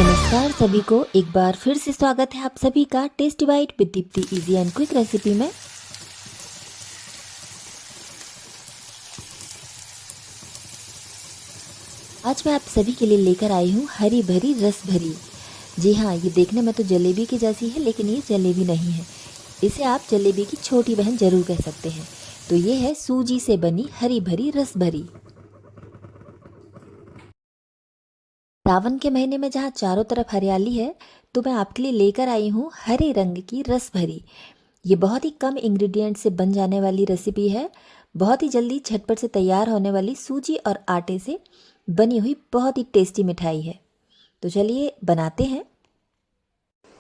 नमस्कार सभी को एक बार फिर से स्वागत है आप सभी का tasty bite with Deepti easy and quick recipe में। आज मैं आप सभी के लिए लेकर आई हूँ हरी भरी रस भरी। जी हाँ, ये देखने में तो जलेबी की जैसी है, लेकिन ये जलेबी नहीं है। इसे आप जलेबी की छोटी बहन जरूर कह सकते हैं। तो ये है सूजी से बनी हरी भरी रस भरी। सावन के महीने में जहाँ चारों तरफ हरियाली है, तो मैं आपके लिए लेकर आई हूँ हरे रंग की रस भरी। ये बहुत ही कम इंग्रेडिएंट से बन जाने वाली रेसिपी है। बहुत ही जल्दी झटपट से तैयार होने वाली सूजी और आटे से बनी हुई बहुत ही टेस्टी मिठाई है। तो चलिए बनाते हैं।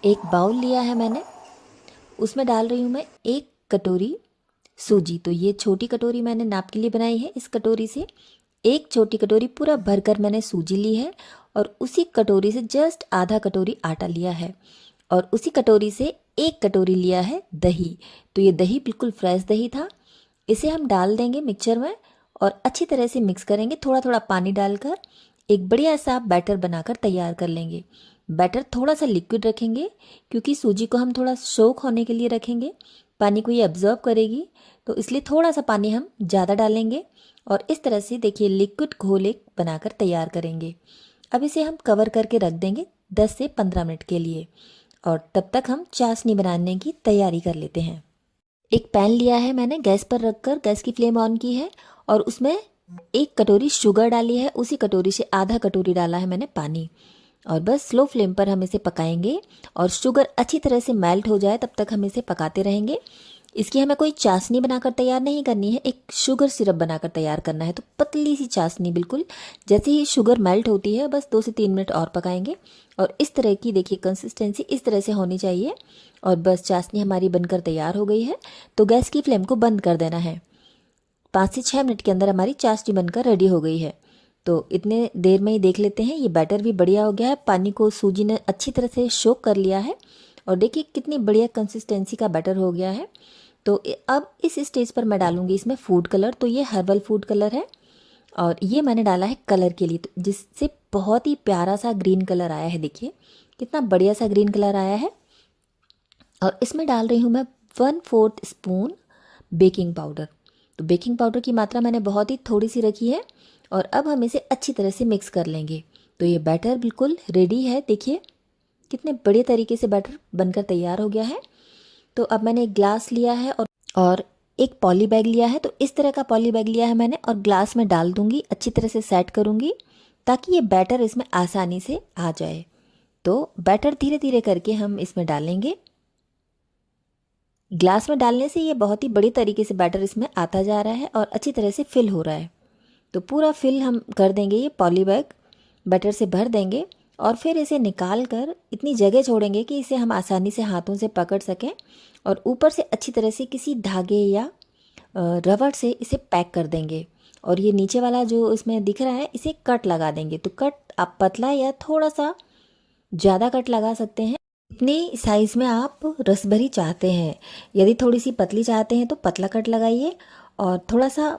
एक बाउल लिया है मैंने, उसमें डाल रही हूँ मैं 1 कटोरी सूजी। तो ये छोटी कटोरी मैंने नाप के लिए बनाई है। इस कटोरी से 1 छोटी कटोरी पूरा भरकर मैंने सूजी ली है और उसी कटोरी से जस्ट आधा कटोरी आटा लिया है और उसी कटोरी से 1 कटोरी लिया है दही। तो ये दही बिल्कुल फ्रेश दही था। इसे हम डाल देंगे मिक्सचर में और अच्छी तरह से मिक्स करेंगे। थोड़ा थोड़ा पानी डालकर एक बढ़िया सा बैटर बनाकर तैयार कर लेंगे। बैटर थोड़ा सा लिक्विड रखेंगे क्योंकि सूजी को हम थोड़ा सोक होने के लिए रखेंगे। पानी को ये ऑब्जर्व करेगी, तो इसलिए थोड़ा सा पानी हम ज़्यादा डालेंगे और इस तरह से देखिए लिक्विड घोल एक बनाकर तैयार करेंगे। अब इसे हम कवर करके रख देंगे 10 से 15 मिनट के लिए और तब तक हम चाशनी बनाने की तैयारी कर लेते हैं। एक पैन लिया है मैंने, गैस पर रखकर गैस की फ्लेम ऑन की है और उसमें 1 कटोरी शुगर डाली है। उसी कटोरी से आधा कटोरी डाला है मैंने पानी और बस स्लो फ्लेम पर हम इसे पकाएंगे और शुगर अच्छी तरह से मेल्ट हो जाए तब तक हम इसे पकाते रहेंगे। इसकी हमें कोई चाशनी बनाकर तैयार नहीं करनी है, एक शुगर सिरप बनाकर तैयार करना है। तो पतली सी चाशनी, बिल्कुल जैसे ही शुगर मेल्ट होती है बस 2 से 3 मिनट और पकाएंगे और इस तरह की देखिए कंसिस्टेंसी इस तरह से होनी चाहिए और बस चाशनी हमारी बनकर तैयार हो गई है। तो गैस की फ्लेम को बंद कर देना है। 5 से 6 मिनट के अंदर हमारी चाशनी बनकर रेडी हो गई है। तो इतने देर में ही देख लेते हैं, ये बैटर भी बढ़िया हो गया है। पानी को सूजी ने अच्छी तरह से सोक कर लिया है और देखिए कितनी बढ़िया कंसिस्टेंसी का बैटर हो गया है। तो अब इस स्टेज पर मैं डालूंगी इसमें फूड कलर। तो ये हर्बल फूड कलर है और ये मैंने डाला है कलर के लिए, तो जिससे बहुत ही प्यारा सा ग्रीन कलर आया है। देखिए कितना बढ़िया सा ग्रीन कलर आया है। और इसमें डाल रही हूँ मैं 1/4 स्पून बेकिंग पाउडर। तो बेकिंग पाउडर की मात्रा मैंने बहुत ही थोड़ी सी रखी है और अब हम इसे अच्छी तरह से मिक्स कर लेंगे। तो ये बैटर बिल्कुल रेडी है। देखिए कितने बढ़िया तरीके से बैटर बनकर तैयार हो गया है। तो अब मैंने एक ग्लास लिया है और एक पॉली बैग लिया है। तो इस तरह का पॉली बैग लिया है मैंने और ग्लास में डाल दूंगी, अच्छी तरह से सेट करूंगी ताकि ये बैटर इसमें आसानी से आ जाए। तो बैटर धीरे धीरे करके हम इसमें डालेंगे। ग्लास में डालने से ये बहुत ही बड़ी तरीके से बैटर इसमें आता जा रहा है और अच्छी तरह से फिल हो रहा है। तो पूरा फिल हम कर देंगे, ये पॉली बैग बैटर से भर देंगे और फिर इसे निकाल कर इतनी जगह छोड़ेंगे कि इसे हम आसानी से हाथों से पकड़ सकें और ऊपर से अच्छी तरह से किसी धागे या रबड़ से इसे पैक कर देंगे। और ये नीचे वाला जो इसमें दिख रहा है इसे कट लगा देंगे। तो कट आप पतला या थोड़ा सा ज़्यादा कट लगा सकते हैं, इतनी साइज़ में आप रसभरी चाहते हैं। यदि थोड़ी सी पतली चाहते हैं तो पतला कट लगाइए और थोड़ा सा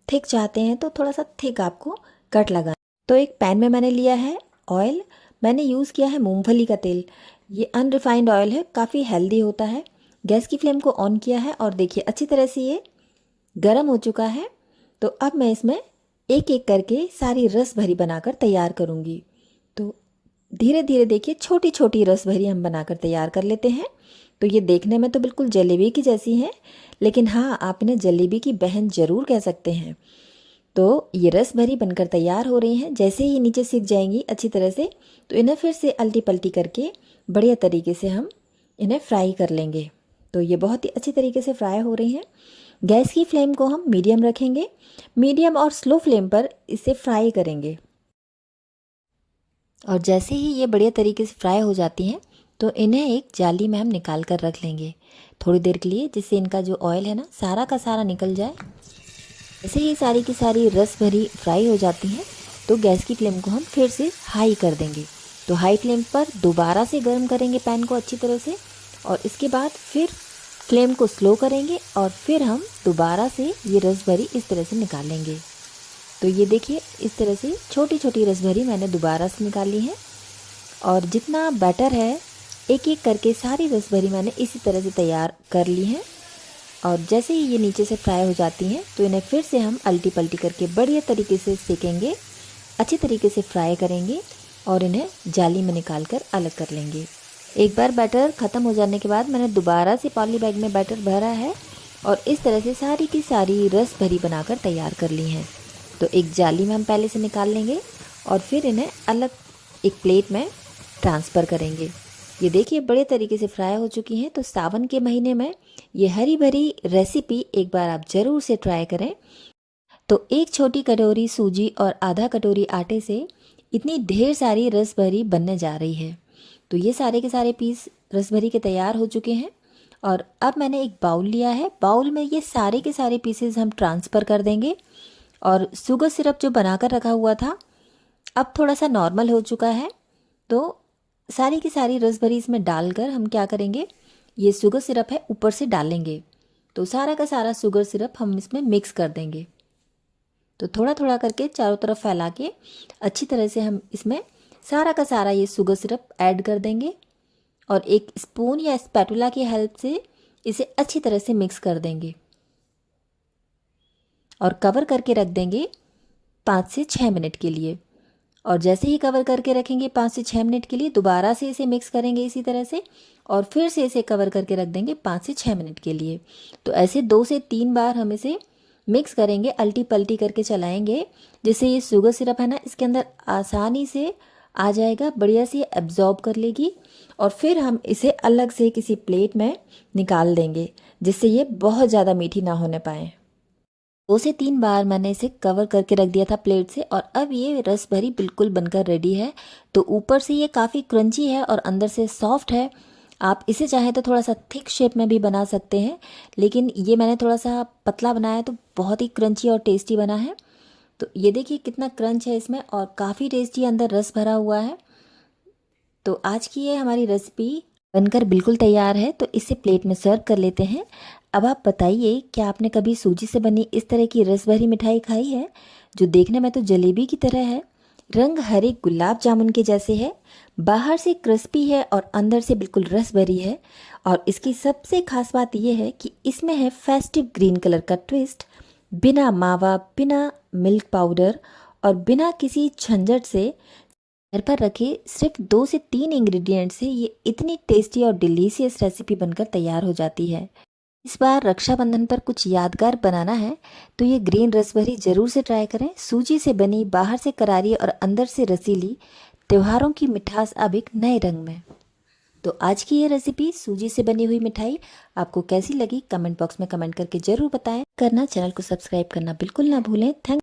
थिक चाहते हैं तो थोड़ा सा थिक आपको कट लगा। तो एक पैन में मैंने लिया है ऑयल, मैंने यूज़ किया है मूंगफली का तेल। ये अनरिफाइंड ऑयल है, काफ़ी हेल्दी होता है। गैस की फ्लेम को ऑन किया है और देखिए अच्छी तरह से ये गर्म हो चुका है। तो अब मैं इसमें एक एक करके सारी रस भरी बनाकर तैयार करूँगी। तो धीरे धीरे देखिए छोटी छोटी रस भरी हम बनाकर तैयार कर लेते हैं। तो ये देखने में तो बिल्कुल जलेबी की जैसी है, लेकिन हाँ, आप इन्हें जलेबी की बहन ज़रूर कह सकते हैं। तो ये रस भरी बनकर तैयार हो रही हैं। जैसे ही नीचे सिक जाएंगी अच्छी तरह से, तो इन्हें फिर से अल्टी पल्टी करके बढ़िया तरीके से हम इन्हें फ्राई कर लेंगे। तो ये बहुत ही अच्छी तरीके से फ्राई हो रही हैं। गैस की फ्लेम को हम मीडियम रखेंगे, मीडियम और स्लो फ्लेम पर इसे फ्राई करेंगे। और जैसे ही ये बढ़िया तरीके से फ्राई हो जाती हैं तो इन्हें एक जाली में हम निकाल कर रख लेंगे थोड़ी देर के लिए, जिससे इनका जो ऑयल है ना सारा का सारा निकल जाए। जैसे ही सारी की सारी रस भरी फ्राई हो जाती हैं तो गैस की फ्लेम को हम फिर से हाई कर देंगे। तो हाई फ्लेम पर दोबारा से गर्म करेंगे पैन को अच्छी तरह से और इसके बाद फिर फ्लेम को स्लो करेंगे और फिर हम दोबारा से ये रस भरी इस तरह से निकालेंगे। तो ये देखिए इस तरह से छोटी छोटी रस भरी मैंने दोबारा से निकाली है और जितना बैटर है एक एक करके सारी रसभरी मैंने इसी तरह से तैयार कर ली है। और जैसे ही ये नीचे से फ्राई हो जाती हैं तो इन्हें फिर से हम अल्टी पल्टी करके बढ़िया तरीके से सेकेंगे, अच्छी तरीके से फ्राई करेंगे और इन्हें जाली में निकाल कर अलग कर लेंगे। एक बार बैटर ख़त्म हो जाने के बाद मैंने दोबारा से पॉली बैग में बैटर भरा है और इस तरह से सारी की सारी रस भरी बनाकर तैयार कर ली हैं। तो एक जाली में हम पहले से निकाल लेंगे और फिर इन्हें अलग एक प्लेट में ट्रांसफ़र करेंगे। ये देखिए बड़े तरीके से फ्राई हो चुकी हैं। तो सावन के महीने में ये हरी भरी रेसिपी एक बार आप ज़रूर से ट्राई करें। तो एक छोटी कटोरी सूजी और आधा कटोरी आटे से इतनी ढेर सारी रस भरी बनने जा रही है। तो ये सारे के सारे पीस रस भरी के तैयार हो चुके हैं और अब मैंने एक बाउल लिया है। बाउल में ये सारे के सारे पीसेस हम ट्रांसफ़र कर देंगे और शुगर सिरप जो बनाकर रखा हुआ था अब थोड़ा सा नॉर्मल हो चुका है। तो सारी की सारी रस भरी इसमें डालकर हम क्या करेंगे, ये शुगर सिरप है ऊपर से डालेंगे। तो सारा का सारा शुगर सिरप हम इसमें मिक्स कर देंगे। तो थोड़ा थोड़ा करके चारों तरफ फैला के अच्छी तरह से हम इसमें सारा का सारा ये शुगर सिरप ऐड कर देंगे और एक स्पून या स्पैटुला की हेल्प से इसे अच्छी तरह से मिक्स कर देंगे और कवर करके रख देंगे 5 से 6 मिनट के लिए। और जैसे ही कवर करके रखेंगे 5 से 6 मिनट के लिए, दोबारा से इसे मिक्स करेंगे इसी तरह से और फिर से इसे कवर करके रख देंगे 5 से 6 मिनट के लिए। तो ऐसे 2 से 3 बार हम इसे मिक्स करेंगे, अल्टी पल्टी करके चलाएंगे, जिससे ये शुगर सिरप है ना इसके अंदर आसानी से आ जाएगा, बढ़िया से एब्जॉर्ब कर लेगी और फिर हम इसे अलग से किसी प्लेट में निकाल देंगे, जिससे ये बहुत ज़्यादा मीठी ना होने पाए। 2 से 3 बार मैंने इसे कवर करके रख दिया था प्लेट से और अब ये रस भरी बिल्कुल बनकर रेडी है। तो ऊपर से ये काफ़ी क्रंची है और अंदर से सॉफ्ट है। आप इसे चाहें तो थोड़ा सा थिक शेप में भी बना सकते हैं, लेकिन ये मैंने थोड़ा सा पतला बनाया तो बहुत ही क्रंची और टेस्टी बना है। तो ये देखिए कितना क्रंच है इसमें और काफ़ी टेस्टी अंदर रस भरा हुआ है। तो आज की ये हमारी रेसिपी बनकर बिल्कुल तैयार है। तो इसे प्लेट में सर्व कर लेते हैं। अब आप बताइए, क्या आपने कभी सूजी से बनी इस तरह की रस भरी मिठाई खाई है, जो देखने में तो जलेबी की तरह है, रंग हरे गुलाब जामुन के जैसे है, बाहर से क्रिस्पी है और अंदर से बिल्कुल रस भरी है। और इसकी सबसे खास बात यह है कि इसमें है फेस्टिव ग्रीन कलर का ट्विस्ट। बिना मावा, बिना मिल्क पाउडर और बिना किसी झंझट से घर पर रखे सिर्फ 2 से 3 इंग्रेडिएंट से ये इतनी टेस्टी और डिलीशियस रेसिपी बनकर तैयार हो जाती है। इस बार रक्षाबंधन पर कुछ यादगार बनाना है तो ये ग्रीन रसभरी ज़रूर से ट्राई करें। सूजी से बनी, बाहर से करारी और अंदर से रसीली, त्योहारों की मिठास अब एक नए रंग में। तो आज की ये रेसिपी सूजी से बनी हुई मिठाई आपको कैसी लगी, कमेंट बॉक्स में कमेंट करके ज़रूर बताएं। चैनल को सब्सक्राइब करना बिल्कुल ना भूलें। थैंक